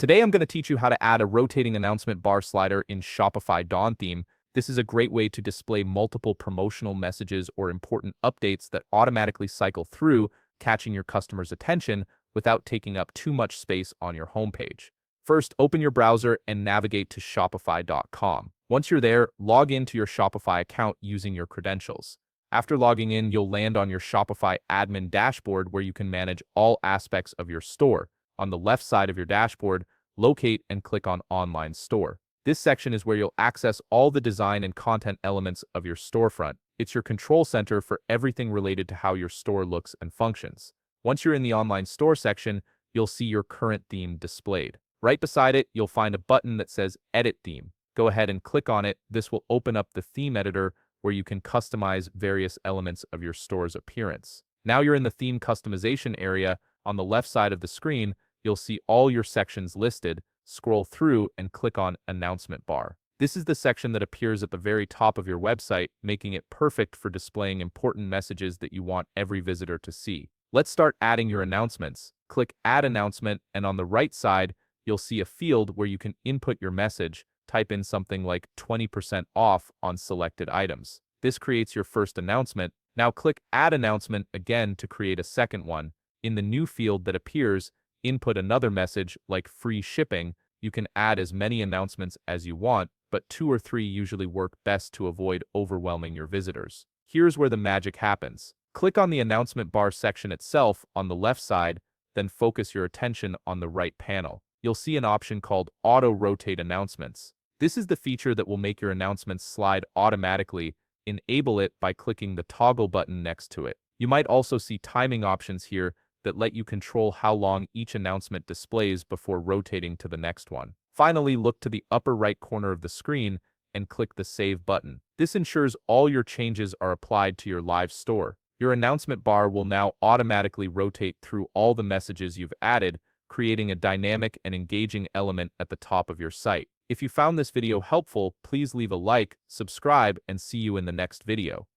Today I'm going to teach you how to add a rotating announcement bar slider in Shopify Dawn theme. This is a great way to display multiple promotional messages or important updates that automatically cycle through, catching your customers' attention without taking up too much space on your homepage. First, open your browser and navigate to shopify.com. Once you're there, log into your Shopify account using your credentials. After logging in, you'll land on your Shopify admin dashboard where you can manage all aspects of your store. On the left side of your dashboard, locate and click on Online Store. This section is where you'll access all the design and content elements of your storefront. It's your control center for everything related to how your store looks and functions. Once you're in the online store section, you'll see your current theme displayed. Right beside it, you'll find a button that says Edit Theme. Go ahead and click on it. This will open up the theme editor where you can customize various elements of your store's appearance. Now you're in the theme customization area. On the left side of the screen, you'll see all your sections listed. Scroll through and click on Announcement Bar. This is the section that appears at the very top of your website, making it perfect for displaying important messages that you want every visitor to see. Let's start adding your announcements. Click Add Announcement, and on the right side, you'll see a field where you can input your message. Type in something like 20% off on selected items. This creates your first announcement. Now click Add Announcement again to create a second one. In the new field that appears, input another message like free shipping. You can add as many announcements as you want, but 2 or 3 usually work best to avoid overwhelming your visitors. Here's where the magic happens. Click on the announcement bar section itself on the left side, then focus your attention on the right panel. You'll see an option called Auto Rotate Announcements. This is the feature that will make your announcements slide automatically. Enable it by clicking the toggle button next to it. You might also see timing options here that let you control how long each announcement displays before rotating to the next one. Finally, look to the upper right corner of the screen and click the Save button. This ensures all your changes are applied to your live store. Your announcement bar will now automatically rotate through all the messages you've added, creating a dynamic and engaging element at the top of your site. If you found this video helpful, please leave a like, subscribe, and see you in the next video.